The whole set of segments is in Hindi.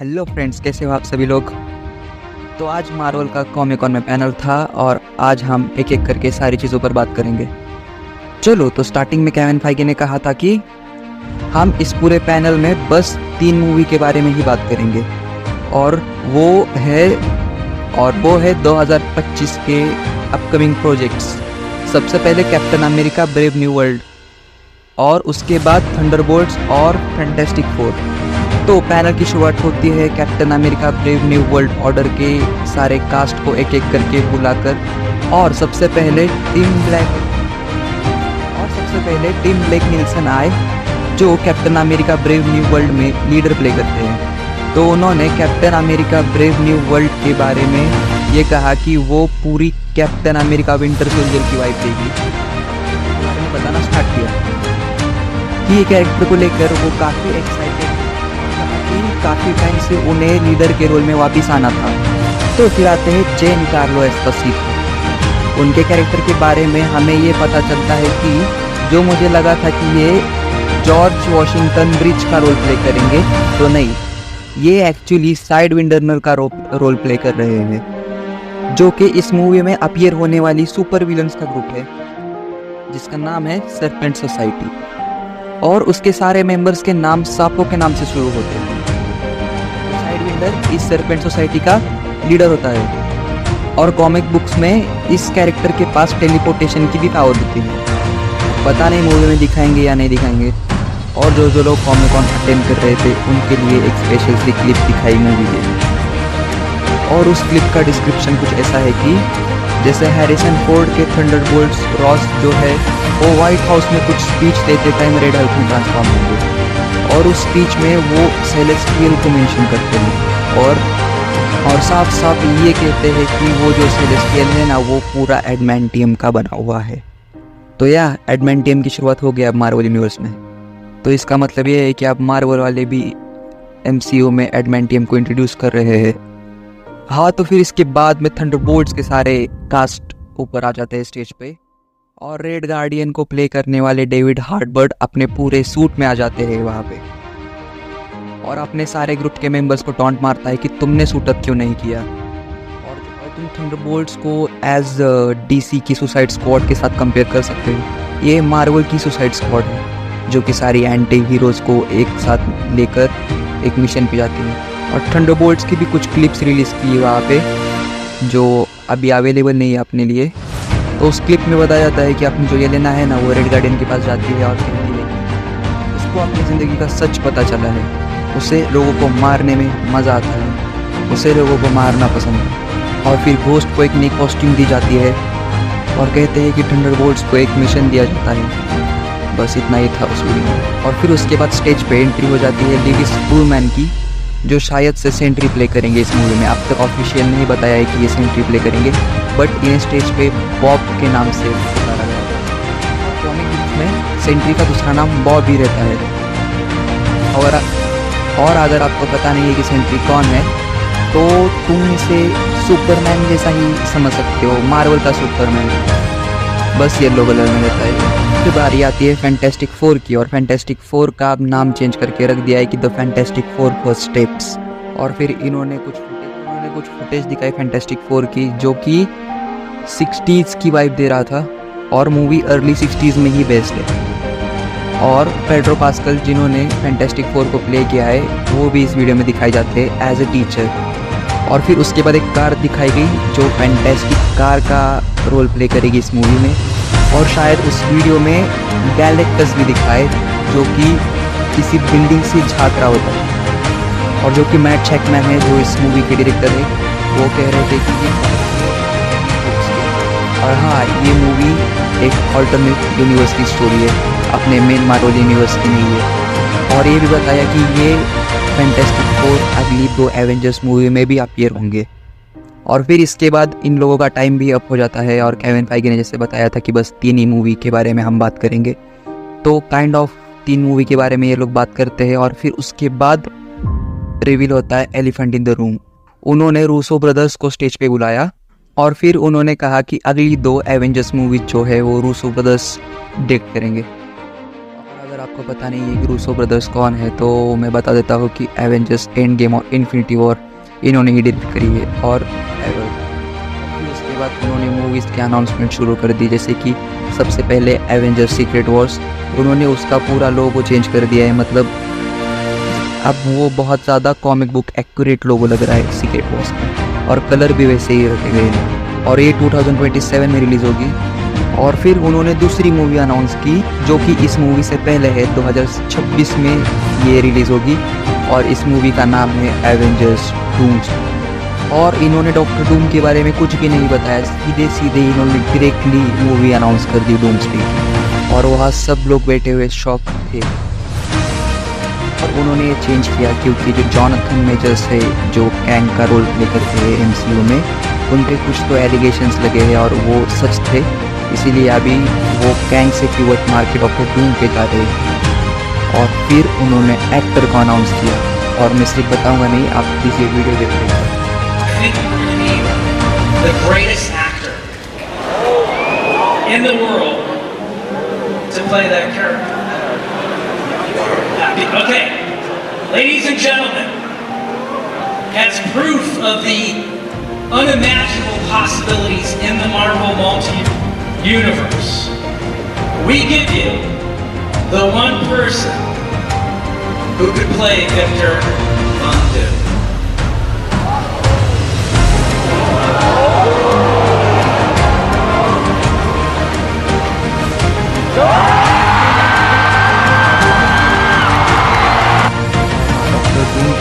हेलो फ्रेंड्स, कैसे हो आप सभी लोग। तो आज मार्वल का कॉमिक कॉन में पैनल था और आज हम एक एक करके सारी चीज़ों पर बात करेंगे। चलो, तो स्टार्टिंग में केविन फाइगी ने कहा था कि हम इस पूरे पैनल में बस 3 मूवी के बारे में ही बात करेंगे और वो है 2025 के अपकमिंग प्रोजेक्ट्स। सबसे पहले captain America brave new world और उसके बाद थंडरबोल्ट्स और फैंटास्टिक फोर। तो पैनल की शुरुआत होती है captain America brave new world order के सारे कास्ट को एक एक करके बुलाकर, और सबसे पहले टिम ब्लेक निल्सन आए जो captain America brave new world में लीडर प्ले करते हैं। तो उन्होंने captain America brave new world के बारे में ये कहा कि वो पूरी कैप्टन अमेरिका विंटर सोल्जर की वाइब देगी। बताना स्टार्ट किया कि ये कैरेक्टर को लेकर वो काफ़ी एक्साइटेड, काफ़ी टाइम से उन्हें लीडर के रोल में वापस आना था। तो फिर आते हैं जेन कार्लो एस्पोसितो। उनके कैरेक्टर के बारे में हमें ये पता चलता है कि जो मुझे लगा था कि ये जॉर्ज वॉशिंगटन ब्रिज का रोल प्ले करेंगे, तो नहीं, ये एक्चुअली साइड विंडरनर का रोल प्ले कर रहे हैं, जो कि इस मूवी में अपीयर होने वाली सुपर विलन्स का ग्रुप है जिसका नाम है सर्पेंट सोसाइटी, और उसके सारे मेंबर्स के नाम सांपों के नाम से शुरू होते हैं। साइड विंडर इस सर्पेंट सोसाइटी का लीडर होता है और कॉमिक बुक्स में इस कैरेक्टर के पास टेलीपोर्टेशन की भी पावर होती है। पता नहीं मूवी में दिखाएंगे या नहीं दिखाएंगे। और जो लोग कॉमिक कॉन अटेंड कर रहे थे उनके लिए एक स्पेशल सी क्लिप दिखाई मूवी के, और उस क्लिप का डिस्क्रिप्शन कुछ ऐसा है कि जैसे हैरिसन फोर्ड के थंडरबोल्ट्स रॉस जो है वो वाइट हाउस में कुछ स्पीच देते टाइम रेड हल्क में ट्रांसफॉर्म होंगे, और उस स्पीच में वो सेलेस्टियल को मेंशन करते हैं और साफ साफ ये कहते हैं कि वो जो सेलेस्टियल है ना, वो पूरा एडमेंटियम का बना हुआ है। तो या एडमेंटियम की शुरुआत हो गया अब मार्वल यूनिवर्स में। तो इसका मतलब ये है कि अब मार्वल वाले भी MCU में एडमेंटियम को इंट्रोड्यूस कर रहे हैं। हाँ, तो फिर इसके बाद में थंडरबोल्ट्स के सारे कास्ट ऊपर आ जाते हैं स्टेज पे, और रेड गार्डियन को प्ले करने वाले डेविड हार्टबर्ड अपने पूरे सूट में आ जाते हैं वहाँ पे, और अपने सारे ग्रुप के मेंबर्स को टॉन्ट मारता है कि तुमने सूट अप क्यों नहीं किया, और तुम थंडरबोल्ट्स को एज DC की सुसाइड स्क्वाड के साथ कंपेयर कर सकते हो। ये मार्वल की सुसाइड स्क्वाड है जो कि सारी एंटी हीरोज़ को एक साथ लेकर एक मिशन पे जाती है। और थंडरबोल्ट्स की भी कुछ क्लिप्स रिलीज़ की वहाँ पे जो अभी अवेलेबल नहीं है अपने लिए। तो उस क्लिप में बताया जाता है कि आपने जो ये लेना है ना, वो रेड गार्डियन के पास जाती है और कहती है कि उसको अपनी ज़िंदगी का सच पता चला है, उसे लोगों को मारने में मज़ा आता है, उसे लोगों को मारना पसंद है। और फिर घोस्ट को एक नई कॉस्ट्यूम दी जाती है और कहते हैं कि थंडरबोल्ट्स को एक मिशन दिया जाता है। बस इतना ही था उस वीडियो में। और फिर उसके बाद स्टेज पे एंट्री हो जाती है लिविस पुलमैन की, जो शायद से सेंट्री प्ले करेंगे इस मूवी में। अब तक ऑफिशियल नहीं बताया है कि ये सेंट्री प्ले करेंगे, बट इन्हें स्टेज पे बॉब के नाम से पुकारा गया है। कॉमिक बुक्स में सेंट्री का दूसरा नाम बॉब ही रहता है। और अगर आपको पता नहीं है कि सेंट्री कौन है, तो तुम इसे सुपरमैन जैसा ही समझ सकते हो, मार्वल का सुपरमैन, बस येलो कलर में रहता है। फिर बारी आती है फैंटास्टिक फोर की, और फैंटास्टिक फोर का अब नाम चेंज करके रख दिया है कि the fantastic four first steps. और फिर इन्होंने कुछ फुटेज दिखाई फैंटास्टिक फोर की, जो कि 60s की वाइब दे रहा था, और मूवी अर्ली 60s में ही बेस्ड है। और पेड्रो पास्कल जिन्होंने फैंटास्टिक फोर को प्ले किया है, वो भी इस वीडियो में दिखाई जाते हैं एज ए टीचर। और फिर उसके बाद एक कार दिखाई गई जो फैंटास्टिक कार का रोल प्ले करेगी इस मूवी में, और शायद उस वीडियो में गैलेक्टस भी दिखाए जो कि किसी बिल्डिंग से झाँक रहा होता है। और जो कि मैट शैकमैन है जो इस मूवी के डायरेक्टर है, वो कह रहे थे कि और हाँ, ये मूवी एक ऑल्टरनेट यूनिवर्स की स्टोरी है, अपने मेन मार्वल यूनिवर्स की नहीं है। और ये भी बताया कि ये फैंटास्टिक फोर अगली 2 एवेंजर्स मूवी में भी अपीयर होंगे। और फिर इसके बाद इन लोगों का टाइम भी अप हो जाता है, और केविन फाइगी ने जैसे बताया था कि बस 3 ही मूवी के बारे में हम बात करेंगे, तो काइंड ऑफ 3 मूवी के बारे में ये लोग बात करते हैं। और फिर उसके बाद रिवील होता है एलिफेंट इन द रूम। उन्होंने रूसो ब्रदर्स को स्टेज पे बुलाया और फिर उन्होंने कहा कि अगली 2 एवेंजर्स मूवी जो है वो रूसो ब्रदर्स डायरेक्ट करेंगे। और अगर आप आपको पता नहीं है कि रूसो ब्रदर्स कौन है, तो मैं बता देता हूँ कि एवेंजर्स एंड गेम और इन्फिनिटी वॉर इन्होंने ही डायरेक्ट करी है। और फिर उसके बाद उन्होंने मूवीज़ के अनाउंसमेंट शुरू कर दी, जैसे कि सबसे पहले एवेंजर्स सीक्रेट वॉर्स, उन्होंने उसका पूरा लोगो चेंज कर दिया है, मतलब अब वो बहुत ज़्यादा कॉमिक बुक एक्यूरेट लोगो लग रहा है सीक्रेट वॉर्स का, और कलर भी वैसे ही रखे गए हैं, और ये 2027 में रिलीज़ होगी। और फिर उन्होंने दूसरी मूवी अनाउंस की जो कि इस मूवी से पहले है, 2026 में ये रिलीज़ होगी, और इस मूवी का नाम है एवेंजर्स डूम्सडे। और इन्होंने डॉक्टर डूम के बारे में कुछ भी नहीं बताया, सीधे सीधे इन्होंने डायरेक्टली मूवी अनाउंस कर दी डूम्सडे की, और वहाँ सब लोग बैठे हुए शॉक थे। और उन्होंने ये चेंज किया क्योंकि जो जॉनथन मेजर्स है जो कैंग का रोल प्ले करते हैं एमसीयू में, उन पे कुछ तो एलिगेशंस लगे हैं और वो सच थे, इसीलिए अभी वो कैंग से पिवट मार के डॉक्टर डूम पे जा रहे हैं। और फिर उन्होंने एक्टर को अनाउंस किया, और मैं सिर्फ बताऊंगा नहीं, आप प्लीज़ ये वीडियो देख लीजिए। The greatest actor in the world to play that character. Okay, ladies and gentlemen, as proof of the unimaginable possibilities in the Marvel multi-universe, we give you the one person who could play Victor Von Doom.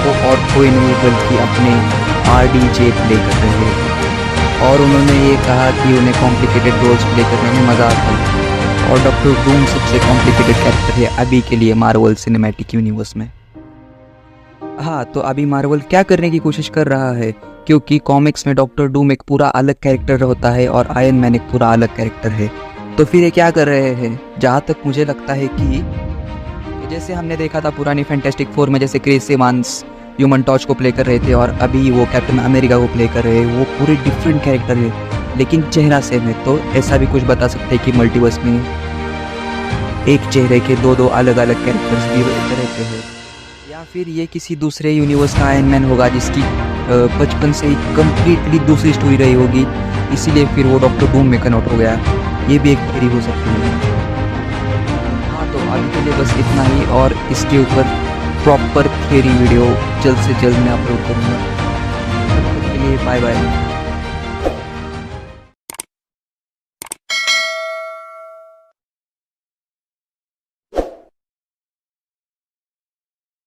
को और कोई नहीं बल्कि अपने RDJ प्ले कर रहे हैं, और उन्होंने ये कहा कि उन्हें कॉम्प्लिकेटेड रोल्स प्ले करने में मज़ा आता है, और डॉक्टर डूम सबसे कॉम्प्लिकेटेड कैरेक्टर है अभी के लिए मार्वल सिनेमैटिक यूनिवर्स में। हाँ, तो अभी मार्वल क्या करने की कोशिश कर रहा है, क्योंकि कॉमिक्स में डॉक्टर डूम एक पूरा अलग कैरेक्टर होता है और आयरन मैन एक पूरा अलग कैरेक्टर है, तो फिर ये क्या कर रहे हैं, जहाँ तक मुझे लगता है कि जैसे हमने देखा था पुरानी फैंटास्टिक फोर में, जैसे क्रिस इवांस ह्यूमन टॉर्च को प्ले कर रहे थे और अभी वो कैप्टन अमेरिका को प्ले कर रहे हैं, वो पूरे डिफरेंट कैरेक्टर है लेकिन चेहरा सेम है। तो ऐसा भी कुछ बता सकते हैं कि मल्टीवर्स में एक चेहरे के दो अलग अलग कैरेक्टर्स भी रहते हैं, या फिर ये किसी दूसरे यूनिवर्स का आयरन मैन होगा जिसकी बचपन से ही कम्प्लीटली दूसरी स्टोरी रही होगी, इसीलिए फिर वो डॉक्टर डूम में कन्वर्ट हो गया, ये भी एक थ्योरी हो सकती है। तो अभी के लिए बस इतना ही, और इसके ऊपर प्रॉपर थियरी वीडियो जल्द से जल्द मैं अपलोड करूँगा। तब तक के लिए बाय बाय।